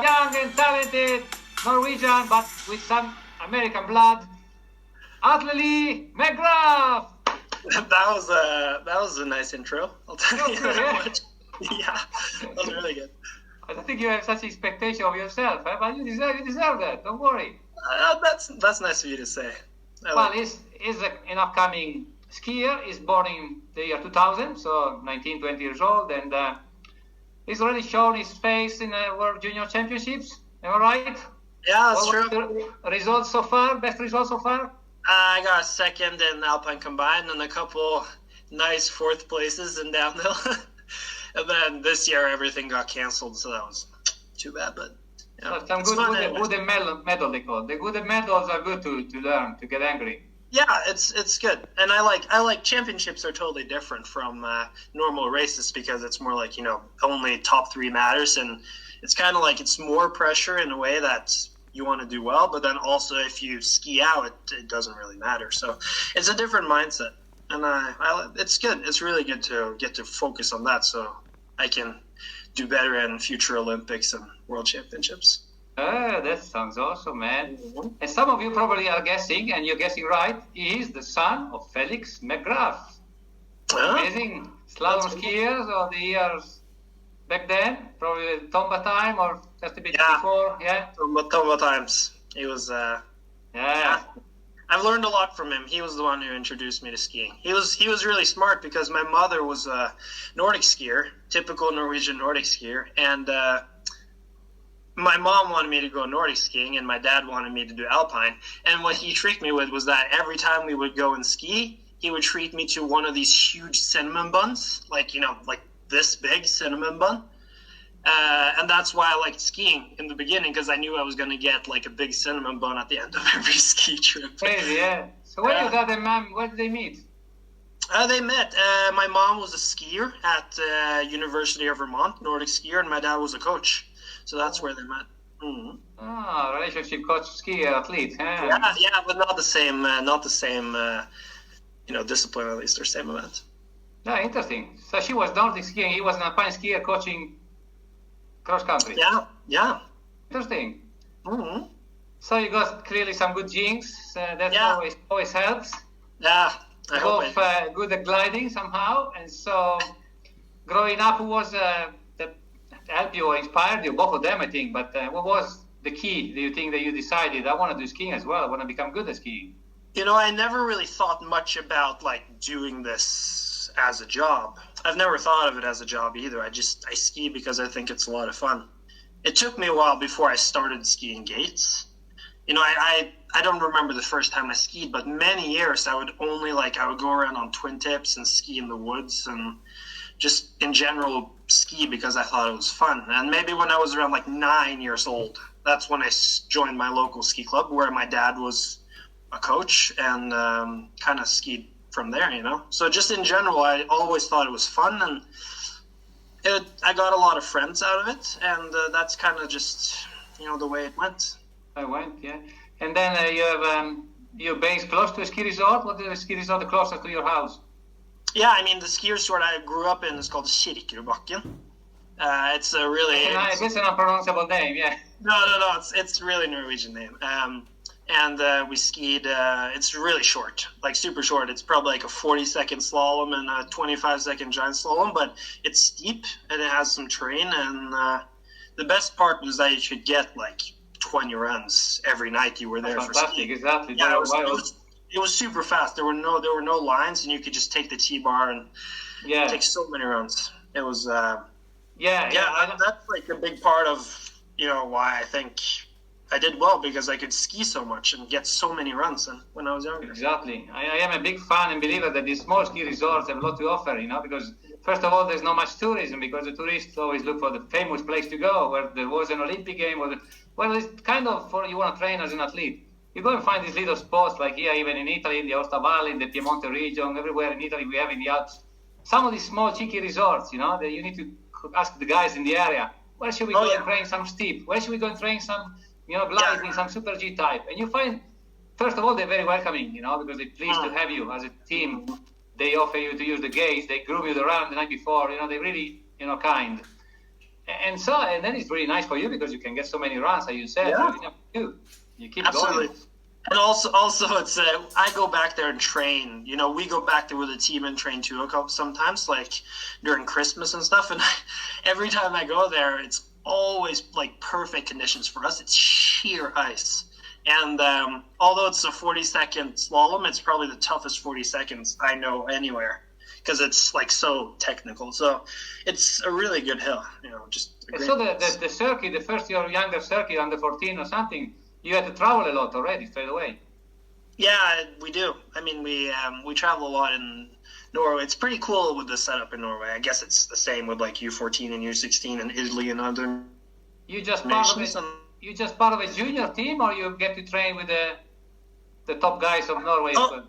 young and talented Norwegian, but with some American blood, ATLE LIE MCGRATH. That was a nice intro. I'll tell you that much. Yeah, that was really good. I don't think you have such expectation of yourself, but you deserve that. Don't worry. That's nice of you to say. Well, he's an upcoming skier. He's born in the year 2000, so 19, 20 years old, and he's already shown his face in World Junior Championships. Am I right? Yeah, that's true. The results so far? Best results so far? I got a second in Alpine combined and a couple nice fourth places in downhill. And then this year everything got canceled, so that was too bad. But so some good medal they call. The good medals are good to learn, to get angry. Yeah, it's good, and I like championships are totally different from normal races because it's more like only top three matters, and it's kind of like it's more pressure in a way that you want to do well, but then also if you ski out, it doesn't really matter. So it's a different mindset, and it's good. It's really good to get to focus on that, so I can do better in future Olympics and World Championships. That sounds awesome, man. Mm-hmm. And some of you probably are guessing, and you're guessing right. He is the son of Felix McGrath. Amazing slalom skiers of the years back then, probably the Tomba time or just a bit before. Yeah, Tomba times. He was. Yeah. I've learned a lot from him. He was the one who introduced me to skiing. He was really smart because my mother was a Nordic skier, typical Norwegian Nordic skier, and my mom wanted me to go Nordic skiing, and my dad wanted me to do Alpine. And what he tricked me with was that every time we would go and ski, he would treat me to one of these huge cinnamon buns, like this big cinnamon bun. And that's why I liked skiing in the beginning, because I knew I was going to get like a big cinnamon bun at the end of every ski trip. Crazy, yeah. So where you got them, mom? Where did they meet? They met. My mom was a skier at University of Vermont, Nordic skier, and my dad was a coach. So that's where they met. Mm-hmm. Relationship coach, skier, athlete. Yeah, but not the same discipline at least, or same event. Yeah, interesting. So she was Nordic skiing, he was an Alpine skier coaching cross country. Yeah. Interesting. Mm-hmm. So you got clearly some good genes. That always helps. Yeah, I hope. Both good at gliding somehow, and so growing up, who was that helped you or inspired you? Both of them, I think. But what was the key? Do you think that you decided I want to do skiing as well? I want to become good at skiing. I never really thought much about doing this as a job. I've never thought of it as a job either. I ski because I think it's a lot of fun. It took me a while before I started skiing gates. I don't remember the first time I skied, but many years I would go around on twin tips and ski in the woods and just in general ski because I thought it was fun. And maybe when I was around 9 years old, that's when I joined my local ski club where my dad was a coach, and kind of skied from there, So just in general, I always thought it was fun, and I got a lot of friends out of it, and that's kind of just, the way it went. Yeah. And then you have your base close to a ski resort. What is the ski resort closest to your house? Yeah, I mean, the ski resort I grew up in is called Kirkebakken. It's a really... It's an unpronounceable name, yeah. No, it's a really Norwegian name. And we skied, it's really short, super short. It's probably a 40-second slalom and a 25-second giant slalom, but it's steep and it has some terrain. And the best part was that you could get 20 runs every night you were there for skiing. Exactly. Yeah, it was super fast. There were no lines, and you could just take the T-bar and take so many runs. It was that's a big part of why I think I did well, because I could ski so much and get so many runs when I was younger. Exactly. I am a big fan and believer that these small ski resorts have a lot to offer, because first of all, there's not much tourism, because the tourists always look for the famous place to go where there was an Olympic game. It's kind of for you want to train as an athlete. You go and find these little spots like here, even in Italy, in the Aosta Valley, in the Piemonte region, everywhere in Italy we have in the Alps. Some of these small cheeky resorts, that you need to ask the guys in the area, where should we go and train some steep? Where should we go and train some gliding, some super G type? And you find, first of all, they're very welcoming, because they're pleased to have you as a team. They offer you to use the gates, they groom you around the night before, they're really, kind. And then it's really nice for you because you can get so many runs, as you said. Yeah. You keep Absolutely. going. And also, it's I go back there and train. We go back there with a team and train too. Sometimes, like during Christmas and stuff. And every time I go there, it's always like perfect conditions for us. It's sheer ice. And although it's a 40-second slalom, it's probably the toughest 40 seconds I know anywhere because it's like so technical. So it's a really good hill. Just. So the circuit, the first year younger circuit, under 14 or something. You had to travel a lot already straight away. Yeah, we do. I mean, we travel a lot in Norway. It's pretty cool with the setup in Norway. I guess it's the same with like U14 and U16 and Italy and other. You just part of a junior team, or you get to train with the top guys of Norway? Oh.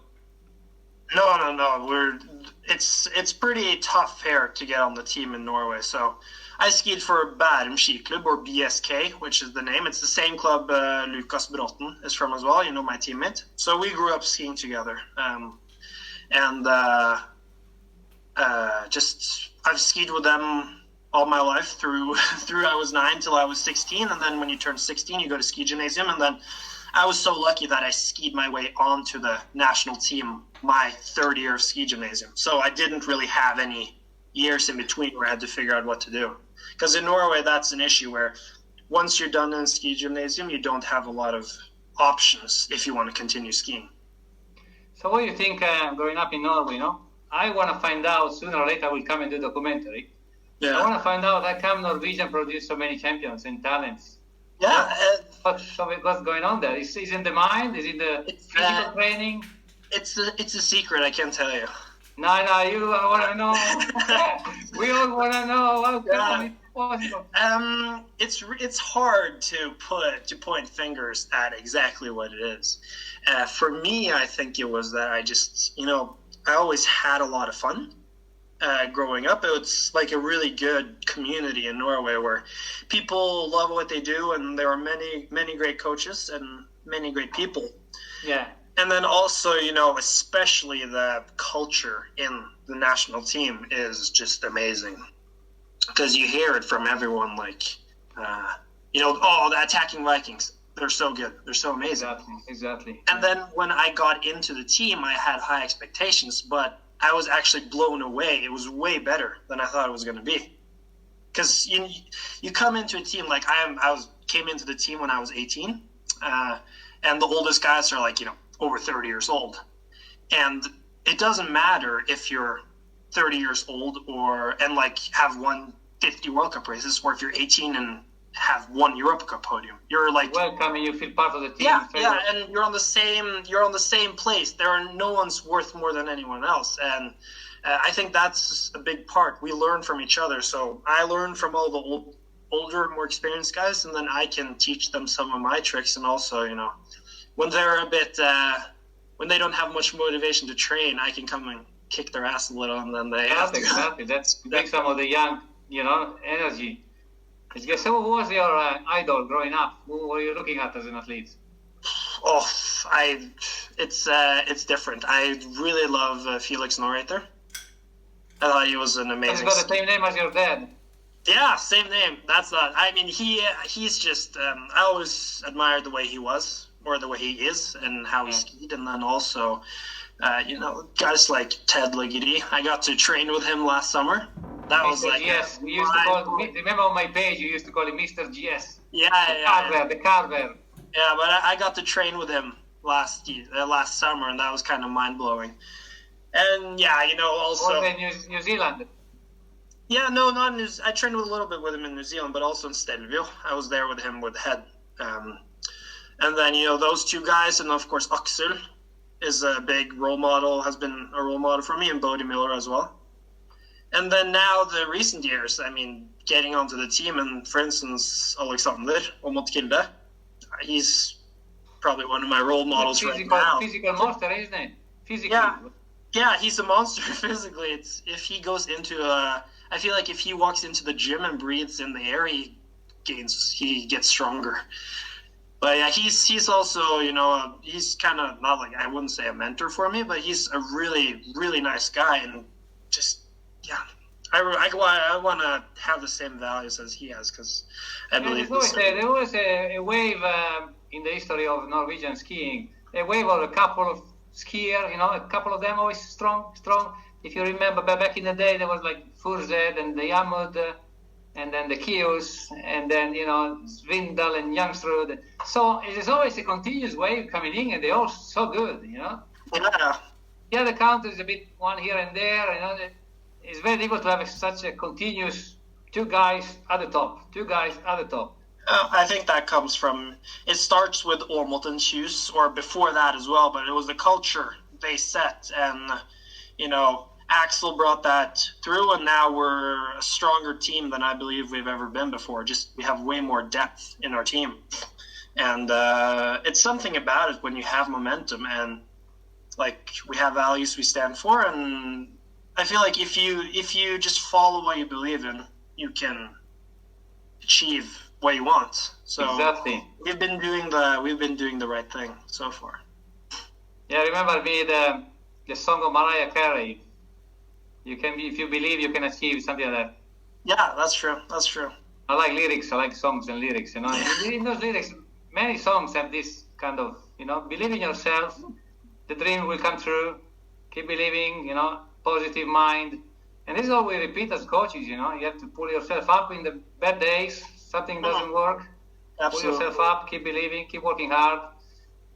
No. It's pretty tough here to get on the team in Norway. So I skied for Bærum Skiklubb, or BSK, which is the name. It's the same club Lucas Bråten is from as well, my teammate. So we grew up skiing together. I've skied with them all my life through I was 9 till I was 16. And then when you turn 16, you go to ski gymnasium. And then I was so lucky that I skied my way onto the national team my third year of ski gymnasium. So I didn't really have any years in between where I had to figure out what to do. Because in Norway, that's an issue where once you're done in ski gymnasium, you don't have a lot of options if you want to continue skiing. So what do you think growing up in Norway, I want to find out, sooner or later I will come and do a documentary. Yeah. I want to find out how come Norwegian produced so many champions and talents. Yeah. What's going on there? Is it in the mind? Is it the physical training? It's a secret, I can't tell you. No, you want to know. We all want to know. How come it's possible? It's hard to point fingers at exactly what it is. For me, I think it was that I just, I always had a lot of fun. Growing up, it's like a really good community in Norway where people love what they do, and there are many, many great coaches and many great people. Yeah. And then also, especially the culture in the national team is just amazing. Because you hear it from everyone, like, the attacking Vikings. They're so good. They're so amazing. Exactly. And then when I got into the team, I had high expectations, but I was actually blown away. It was way better than I thought it was going to be. Because you come into a team, like came into the team when I was 18, and the oldest guys are like, over 30 years old. And it doesn't matter if you're 30 years old and have won 50 World Cup races, or if you're 18 and have one Europa Cup podium. You're like welcome, and you feel part of the team. Yeah, and you're on the same place. No one's worth more than anyone else. And I think that's a big part. We learn from each other. So I learn from all the older, more experienced guys, and then I can teach them some of my tricks. And also, when they're a bit, when they don't have much motivation to train, I can come and kick their ass a little, and then they have to. Exactly. That's some of the young, energy. So who was your idol growing up? Who were you looking at as an athlete? Oh, it's different. I really love Felix Norreiter. I thought he was an amazing. He's got the same name as your dad. Yeah, same name. That's not. I mean, he's just. I always admired the way he was, or the way he is, and how he skied, and then also, guys like Ted Ligety. I got to train with him last summer. That Mr. was like GS. We used to call. Remember on my page, you used to call him Mr. GS. Yeah, the carver. Yeah, but I got to train with him last summer, and that was kind of mind blowing. And also. Was in New Zealand? Yeah, no, not in I trained a little bit with him in New Zealand, but also in Stelvio. I was there with him with Head. And then, those two guys, and of course, Axel is a big role model, has been a role model for me, and Bodie Miller as well. And then now, the recent years, I mean, getting onto the team, and for instance, Alexander Omotkilde, he's probably one of my role models right now. Physical monster, isn't it? Physically. Yeah, he's a monster physically. It's if he goes into I feel like if he walks into the gym and breathes in the air, he gets stronger. But yeah, he's also, he's kind of not like, I wouldn't say a mentor for me, but he's a really, really nice guy, and just, I want to have the same values as he has, because I believe there was a wave in the history of Norwegian skiing. A wave of a couple of skiers, a couple of them always strong. If you remember back in the day, there was like Furzed and the Yamud, and then the Kius, and then Svindal and Youngsrud. So it is always a continuous wave coming in, and they're all so good. Yeah. Yeah, the counter is a bit one here and there. It's very difficult to have such a continuous two guys at the top. I think that comes from, it starts with Ormot and Hughes, or before that as well, but it was the culture they set, and Axel brought that through, and now we're a stronger team than I believe we've ever been before. Just we have way more depth in our team, and it's something about it when you have momentum, and like we have values we stand for, and I feel like if you just follow what you believe in, you can achieve what you want. So exactly. we've been doing the right thing so far. Yeah, remember me the song of Mariah Carey. You can be, if you believe, you can achieve, something like that. Yeah, that's true. I like lyrics. I like songs and lyrics. In those lyrics, many songs have this kind of, believe in yourself. The dream will come true. Keep believing. Positive mind. And this is all we repeat as coaches. You have to pull yourself up in the bad days. Something doesn't work. Absolutely. Pull yourself up. Keep believing. Keep working hard.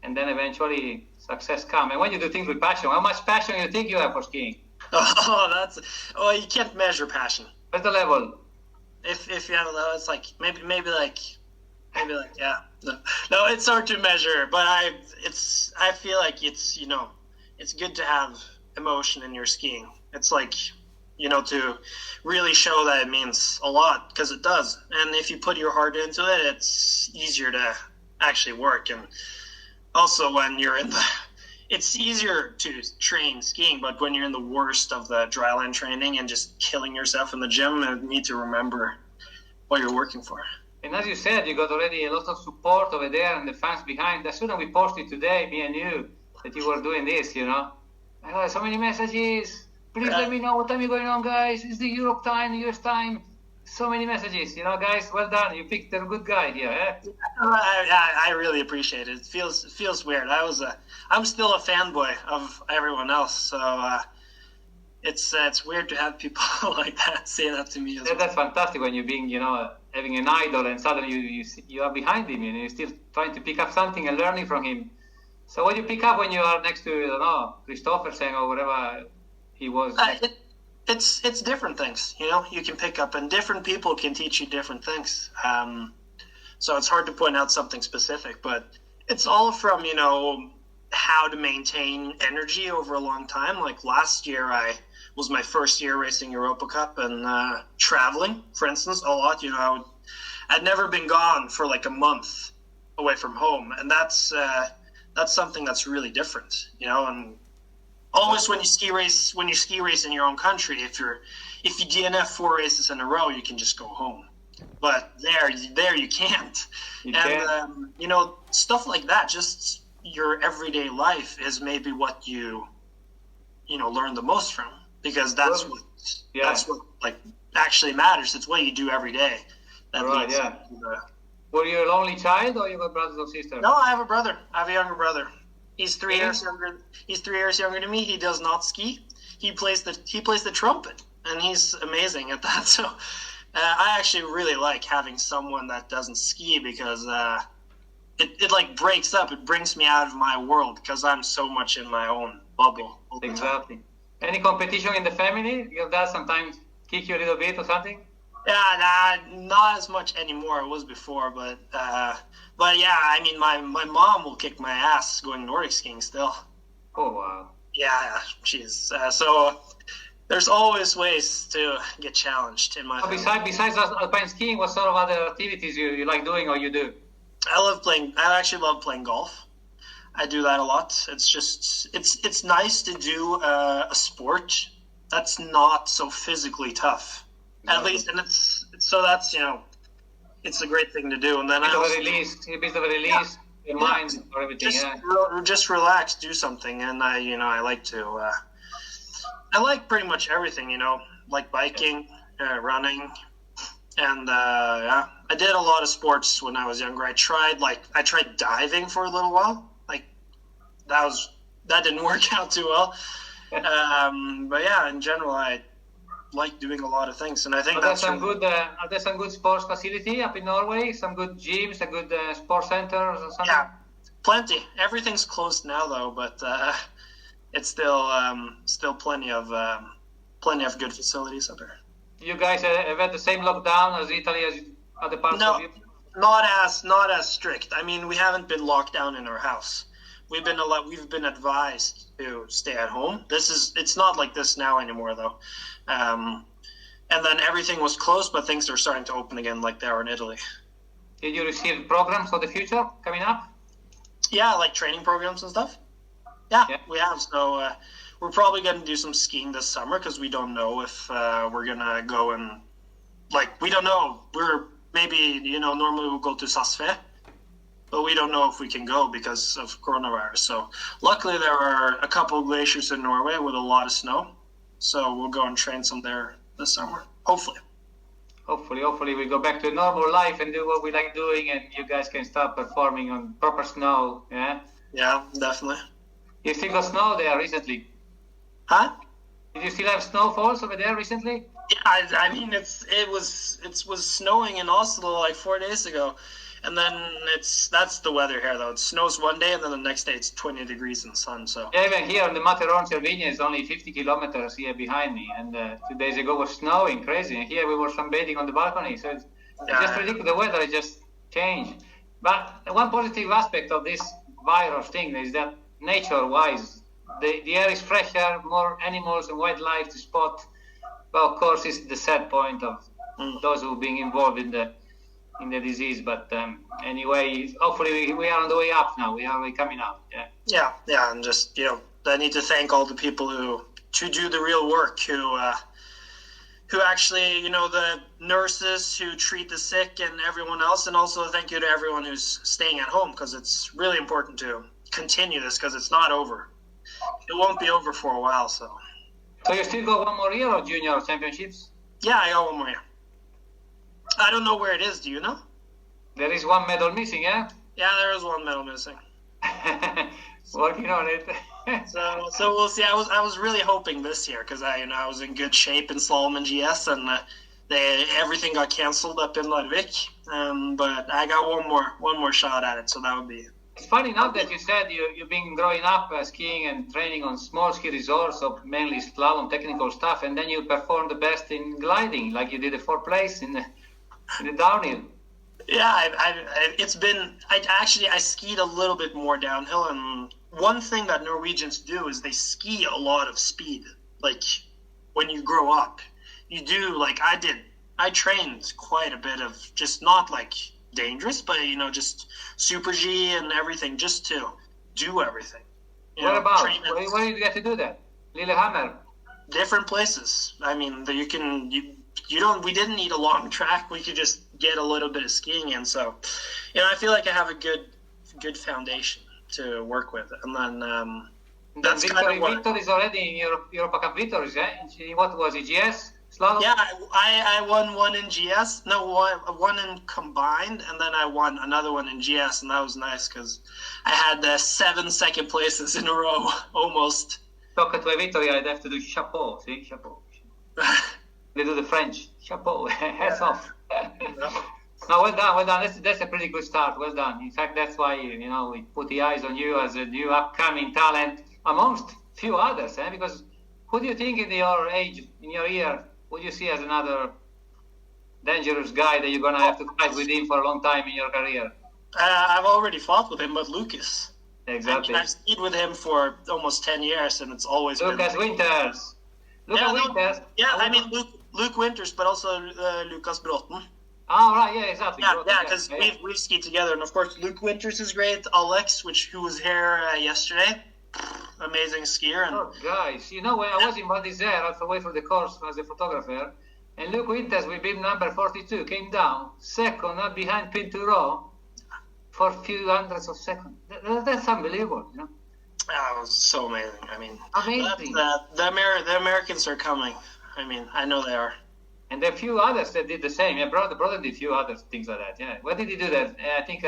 And then eventually success comes. And when you do things with passion, how much passion you think you have for skiing? You can't measure passion. What's the level? If you have a level, it's like maybe yeah. No, it's hard to measure, but I feel like it's it's good to have emotion in your skiing. It's like to really show that it means a lot, because it does. And if you put your heart into it, it's easier to actually work. And also when you're in it's easier to train skiing, but when you're in the worst of the dryland training and just killing yourself in the gym, you need to remember what you're working for. And as you said, you got already a lot of support over there and the fans behind. As soon as we posted today, me and you, that you were doing this, I got so many messages. Please let me know what time you're going on, guys. It's the Europe time, the US time. So many messages, guys. Well done. You picked a good guy here. Eh? I really appreciate it. It feels weird. I'm still a fanboy of everyone else, so it's weird to have people like that say that to me. That's fantastic when you're being, having an idol, and suddenly you are behind him, and you're still trying to pick up something and learning from him. So what do you pick up when you are next to, Christoffersen or whatever he was? It's different things, you can pick up, and different people can teach you different things. So it's hard to point out something specific, but it's all from, how to maintain energy over a long time. Like last year, was my first year racing Europa Cup and traveling, for instance, a lot. I'd never been gone for like a month away from home, and that's something that's really different, and always when you ski race in your own country, if you DNF 4 races in a row, you can just go home. But there you can't. Stuff like that, just your everyday life is maybe what you learn the most from, because that's what like actually matters. It's what you do every day. Right, yeah. Were you an only child, or you got brothers or sisters? No, I have a brother. I have a younger brother. He's 3 years younger. He's 3 years younger than me. He does not ski. He plays the trumpet, and he's amazing at that. So I actually really like having someone that doesn't ski, because it like breaks up. It brings me out of my world, because I'm so much in my own bubble. Exactly. Any competition in the family? Your dad sometimes kick you a little bit or something? Yeah, not as much anymore. It was before, but yeah, I mean, my mom will kick my ass going Nordic skiing still. Oh wow. Yeah, she's so there's always ways to get challenged in my. Besides alpine skiing, what sort of other activities you like doing or you do? I actually love playing golf. I do that a lot. It's just it's nice to do a sport that's not so physically tough. At least, and it's a great thing to do. And then a bit of a release, your mind or everything. Just relax, do something, and I like to I like pretty much everything, like biking, running, and yeah, I did a lot of sports when I was younger. I tried diving for a little while. Like that didn't work out too well. But yeah, in general, I like doing a lot of things, and I think are there some good sports facility up in Norway? Some good gyms, a good sports centers or something? Yeah, plenty. Everything's closed now though, but it's still plenty of good facilities up there. You guys have had the same lockdown as Italy as other parts of Europe? Not as strict. I mean, we haven't been locked down in our house. We've been advised to stay at home. It's not like this now anymore though. And then everything was closed, but things are starting to open again like they are in Italy. Did you receive programs for the future coming up? Yeah, like training programs and stuff. Yeah. We have. So we're probably going to do some skiing this summer because we don't know if we're going to go and, we don't know. We're maybe, normally we'll go to Sasve, but we don't know if we can go because of coronavirus. So luckily there are a couple of glaciers in Norway with a lot of snow. So we'll go and train some there this summer, hopefully. Hopefully we go back to normal life and do what we like doing, and you guys can start performing on proper snow. Yeah. Yeah, definitely. You still got snow there recently? Huh? Did you still have snowfalls over there recently? Yeah, I mean it was snowing in Oslo 4 days ago. And then that's the weather here though. It snows one day and then the next day it's 20 degrees in the sun. So yeah, even here in the Matterhorn, Slovenia is only 50 kilometers here behind me, and 2 days ago was snowing crazy. And here we were sunbathing on the balcony. So it's just ridiculous. The weather is just changed. But one positive aspect of this virus thing is that nature-wise, the air is fresher, more animals and wildlife to spot. But of course, it's the sad point of those who are being involved in the disease, but anyway, hopefully we are on the way up now. We are coming up. Yeah, and just I need to thank all the people who do the real work, who actually the nurses who treat the sick and everyone else, and also thank you to everyone who's staying at home because it's really important to continue this because it's not over. It won't be over for a while. So you still got one more year of junior championships? Yeah, I got one more year. I don't know where it is. Do you know? There is one medal missing, yeah? Yeah, there is one medal missing. Working on it. so we'll see. I was really hoping this year because I was in good shape in slalom and GS, and everything got canceled up in Larvik. But I got one more shot at it, so that would be. It's funny enough that you said you've been growing up skiing and training on small ski resorts, so mainly slalom technical stuff, and then you performed the best in gliding, like you did the 4th place in the downhill. Yeah, it's been. I skied a little bit more downhill, and one thing that Norwegians do is they ski a lot of speed. Like when you grow up, you do I did. I trained quite a bit of just not dangerous, but just super G and everything, just to do everything. Where did you get to do that? Lillehammer. Different places. I mean, we didn't need a long track. We could just get a little bit of skiing in. So, I feel like I have a good foundation to work with. And then that's Victor is already in Europa Cup victories, eh? What was it, GS? Slalom? Yeah, I won one in GS. No, one in combined, and then I won another one in GS, and that was nice because I had 7 second places in a row, almost. Tocca tua vittoria, I'd have to do chapeau, see? Chapeau. They do the French. Chapeau, hats off. No, well done. That's a pretty good start. Well done. In fact, that's why we put the eyes on you as a new upcoming talent amongst few others. Because who do you think in your age, in your year, would you see as another dangerous guy that you're gonna have to fight with him for a long time in your career? I've already fought with him, but Lucas. Exactly. I've skied with him for almost 10 years, and it's always Lucas been... Winters. Winters. Yeah, I mean Luke Winters, but also Lucas Bråten. Oh, right, yeah, exactly. Yeah, because we've skied together, and of course Luke Winters is great. Alex, who was here yesterday, amazing skier. And guys, when I was in Val d'Isère, I was away from the course as a photographer, and Luke Winters with bib number 42 came down second, not behind Pinturo, for a few hundreds of seconds. That's unbelievable, That was so amazing. I mean, Amazing. the Americans are coming. I mean, I know they are. And there are a few others that did the same. Yeah, brother did a few other things like that. Yeah. Where did he do that? I think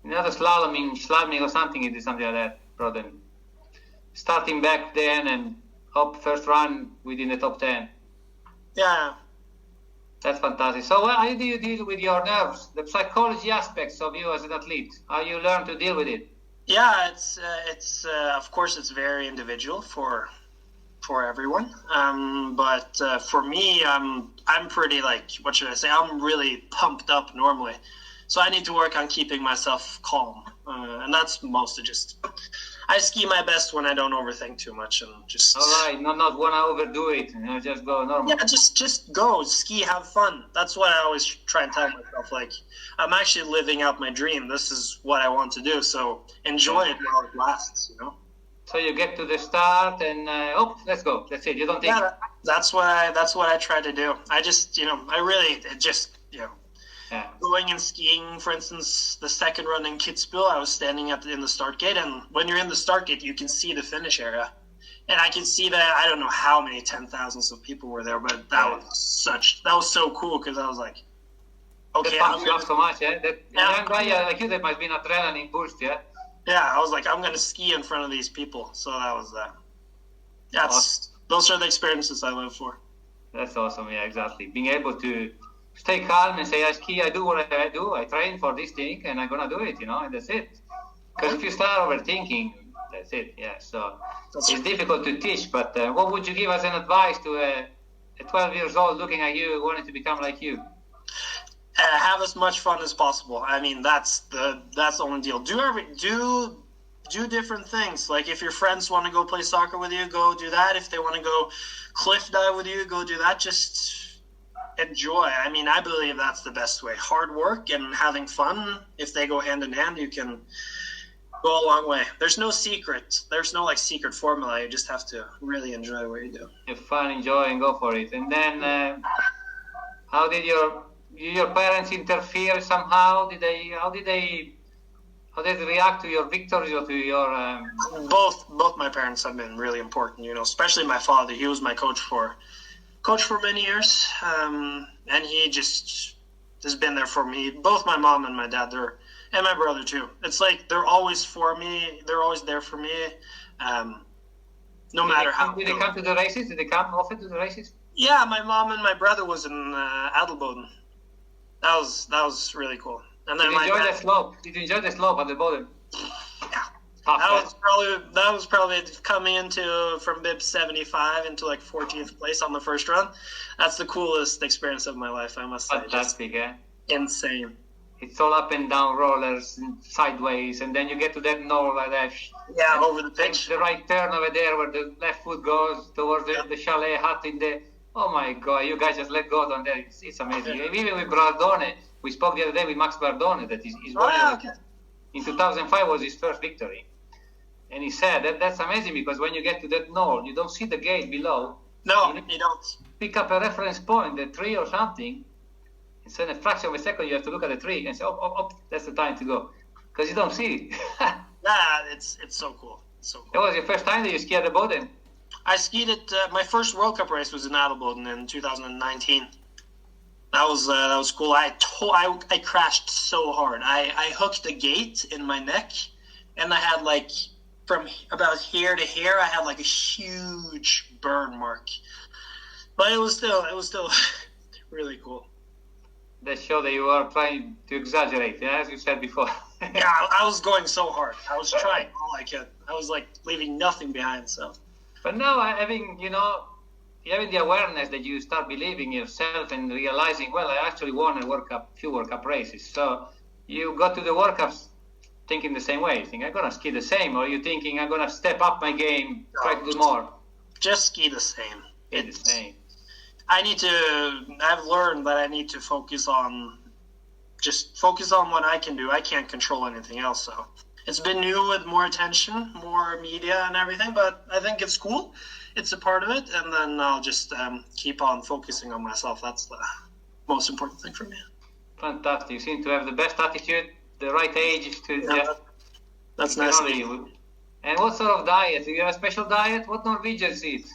another slaloming or something. He did something like that, brother. Starting back then and up first run within the top 10. Yeah. That's fantastic. So how do you deal with your nerves, the psychology aspects of you as an athlete? How you learn to deal with it? Yeah, it's of course it's very individual for everyone. But for me, I'm pretty, like, what should I say? I'm really pumped up normally, so I need to work on keeping myself calm, and that's mostly just I ski my best when I don't overthink too much and just. All right, not want to overdo it. Just go normal. Yeah, just go ski, have fun. That's what I always try and tell myself. Like, I'm actually living out my dream. This is what I want to do. So enjoy it while it lasts. You know. So you get to the start and let's go. That's it. You don't think. Yeah, that's what I try to do. I just I really just Yeah. going and skiing. For instance, the second run in Kitzbühel, I was standing in the start gate, and when you're in the start gate, you can see the finish area, and I can see that. I don't know how many 10,000s of people were there, but that was so cool because I was like, okay, that pumps you up so much, yeah. That young guy like you, that must be an adrenaline boost, yeah. Yeah, I was like, I'm gonna ski in front of these people. So that was that. Awesome. Those are the experiences I live for. That's awesome. Yeah, exactly. Being able to stay calm and say, I ski, I do what I do. I train for this thing, and I'm gonna do it. And that's it. Because if you start overthinking, that's it. Yeah. So it's difficult to teach. But what would you give as an advice to a 12 years old looking at you, wanting to become like you? Have as much fun as possible. I mean, that's the only deal. Do different things. Like, if your friends want to go play soccer with you, go do that. If they want to go cliff dive with you, go do that. Just enjoy. I mean, I believe that's the best way. Hard work and having fun, if they go hand in hand, you can go a long way. There's no secret. There's no secret formula. You just have to really enjoy what you do. Have fun, enjoy, and go for it. And then, how did your parents interfere somehow? How did they react to your victories or to your? Both my parents have been really important. Especially my father. He was my coach for many years, and he just has been there for me. Both my mom and my dad, and my brother too. It's like they're always for me. They're always there for me, no matter how. Did they come to the races? Did they come often to the races? Yeah, my mom and my brother was in ATLE. That was really cool. And then Did you enjoy the slope? Did you enjoy the slope at the bottom? Yeah. Tough, that was probably coming from bib 75 into 14th place on the first run. That's the coolest experience of my life, I must say. Fantastic, yeah. Insane. It's all up and down rollers and sideways, and then you get to that knoll like that. Yeah, over the pitch. The right turn over there where the left foot goes towards the chalet hut in the. Oh my God! You guys just let go on there. It's amazing. Yeah. Even with Bardone, we spoke the other day with Max Bardone that in 2005 was his first victory, and he said that's amazing because when you get to that knoll, you don't see the gate below. No, you don't. Pick up a reference point, the tree or something. It's in a fraction of a second. You have to look at the tree and say, "Oh, that's the time to go," because you don't see it. Yeah, it's so cool. It's so cool. That was your first time that you skied the Boden? I skied it. My first World Cup race was in ATLE in 2019. That was cool. I crashed so hard. I hooked a gate in my neck, and I had from about here to here, I had a huge burn mark. But it was still really cool. That show that you are trying to exaggerate, yeah, as you said before. Yeah, I was going so hard. I was trying all I could. I was leaving nothing behind. So. But now having the awareness that you start believing yourself and realizing, well, I actually won a few World Cup races. So you go to the World Cups thinking the same way. You think I'm gonna ski the same, or you thinking I'm gonna step up my game, try to do more. Just ski the same. It's the same. I've learned that I need to focus on what I can do. I can't control anything else. So it's been new with more attention, more media and everything, but I think it's cool. It's a part of it. And then I'll just keep on focusing on myself. That's the most important thing for me. Fantastic. You seem to have the best attitude, the right age to That's nice. And what sort of diet? Do you have a special diet? What Norwegians eat?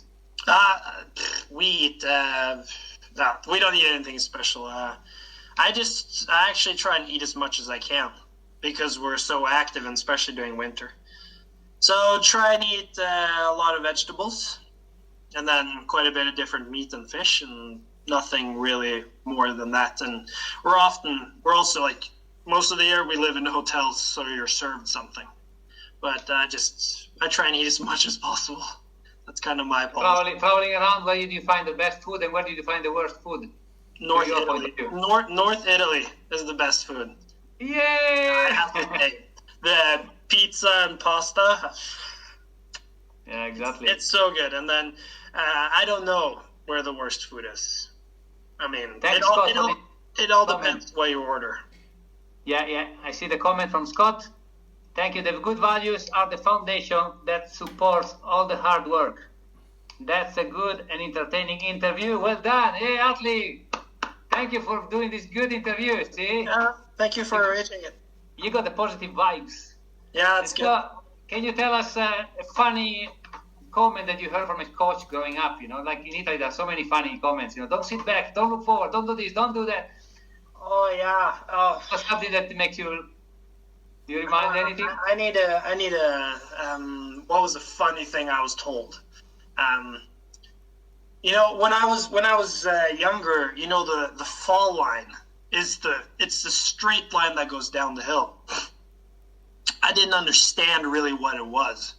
We eat. No, we don't eat anything special. I actually try and eat as much as I can because we're so active, and especially during winter. So try and eat a lot of vegetables, and then quite a bit of different meat and fish, and nothing really more than that. And we're also like most of the year we live in hotels, so you're served something. But I try and eat as much as possible. That's kind of my policy. Traveling around, where do you find the best food, and where do you find the worst food? North Italy. North Italy is the best food. Yay! I have to say, the pizza and pasta. Yeah, exactly. It's so good. And then I don't know where the worst food is. I mean, it all depends what you order. Yeah. I see the comment from Scott. Thank you. The good values are the foundation that supports all the hard work. That's a good and entertaining interview. Well done. Hey, ATLE. Thank you for doing this good interview. See? Yeah, thank you for arranging it. You got the positive vibes. Yeah, that's good. Can you tell us a funny comment that you heard from a coach growing up? Like in Italy, there are so many funny comments. Don't sit back, don't look forward, don't do this, don't do that. Oh yeah. Oh. Something that makes you. Do you remind anything? I need a. What was the funny thing I was told? When I was younger, the fall line it's the straight line that goes down the hill. I didn't understand really what it was.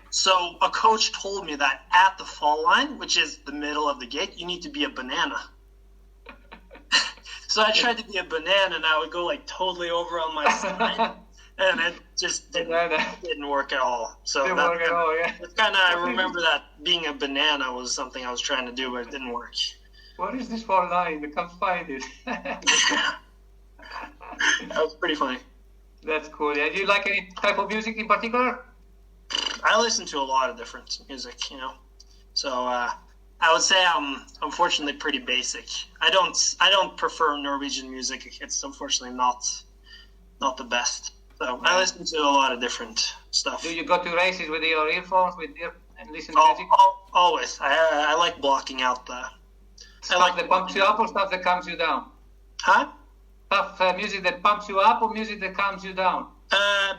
So a coach told me that at the fall line, which is the middle of the gate, you need to be a banana. So I tried to be a banana, and I would go like totally over on my side, and it just didn't work at all. So it's kind of, I remember that being a banana was something I was trying to do, but it didn't work. What is this fall line? I can't find it. That was pretty funny. That's cool. Yeah. Do you like any type of music in particular? I listen to a lot of different music, So I would say I'm unfortunately pretty basic. I don't prefer Norwegian music. It's unfortunately not the best. So I listen to a lot of different stuff. Do you go to races with your earphones and listen to music? Always. I like blocking out the stuff that pumps you up or stuff that calms you down? Huh? Stuff music that pumps you up or music that calms you down?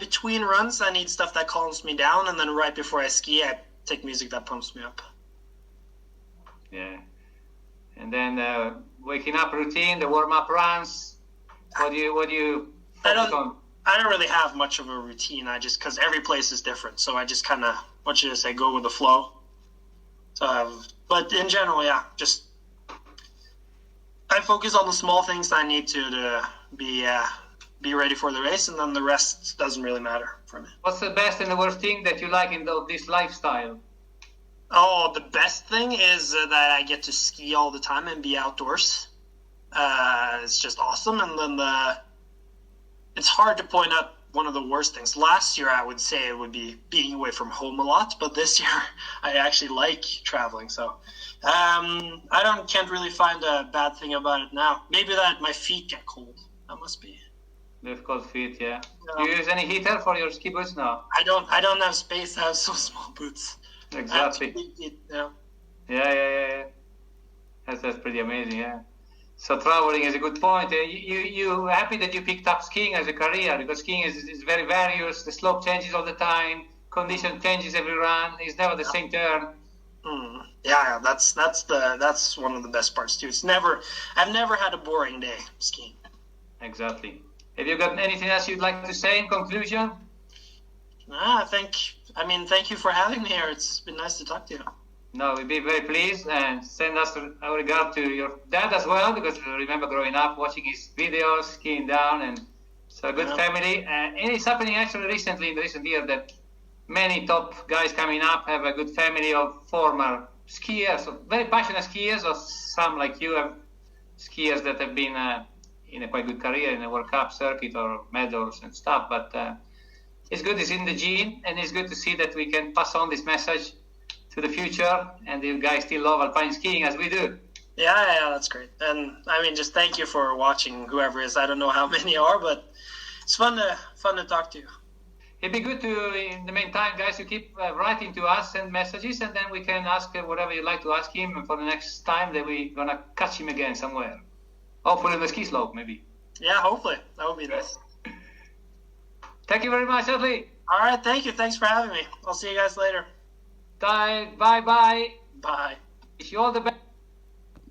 Between runs, I need stuff that calms me down, and then right before I ski, I take music that pumps me up. Yeah. And then waking up routine, the warm-up runs. What do you focus on? I don't really have much of a routine. Because every place is different, so I just kind of, go with the flow. So, but in general, yeah, I focus on the small things I need to be ready for the race, and then the rest doesn't really matter for me. What's the best and the worst thing that you like in this lifestyle? Oh, the best thing is that I get to ski all the time and be outdoors. It's just awesome. And then it's hard to point out one of the worst things. Last year, I would say it would be being away from home a lot, but this year I actually like traveling. So I can't really find a bad thing about it now. Maybe that my feet get cold. That must be. Difficult feet, yeah. Do you use any heater for your ski boots now? I don't have space. I have so small boots. Exactly. Yeah. That's pretty amazing, yeah. So traveling is a good point. You happy that you picked up skiing as a career, because skiing is very various. The slope changes all the time. Condition changes every run. It's never the same turn. Yeah. That's one of the best parts too. I've never had a boring day skiing. Exactly. Have you got anything else you'd like to say in conclusion? Thank you for having me here. It's been nice to talk to you. No, we'd be very pleased, and send us our regard to your dad as well, because I remember growing up watching his videos, skiing down, and so a good family. And it's happening actually recently, in the recent year, that many top guys coming up have a good family of former skiers, of very passionate skiers, or some like you have skiers that have been in a quite good career in the World Cup circuit or medals and stuff. But it's good, it's in the gene, and it's good to see that we can pass on this message to the future, and you guys still love alpine skiing as we do. Yeah, that's great. And just thank you for watching, whoever is. I don't know how many are, but it's fun to talk to you. it'd be good to, in the meantime, guys, you keep writing to us, send messages, and then we can ask whatever you'd like to ask him for the next time that we're gonna catch him again somewhere. Hopefully on the ski slope, maybe. Yeah, hopefully. That would be nice. Thank you very much, ATLE. All right, thank you. Thanks for having me. I'll see you guys later. Bye. Bye. Bye. Wish you all the best.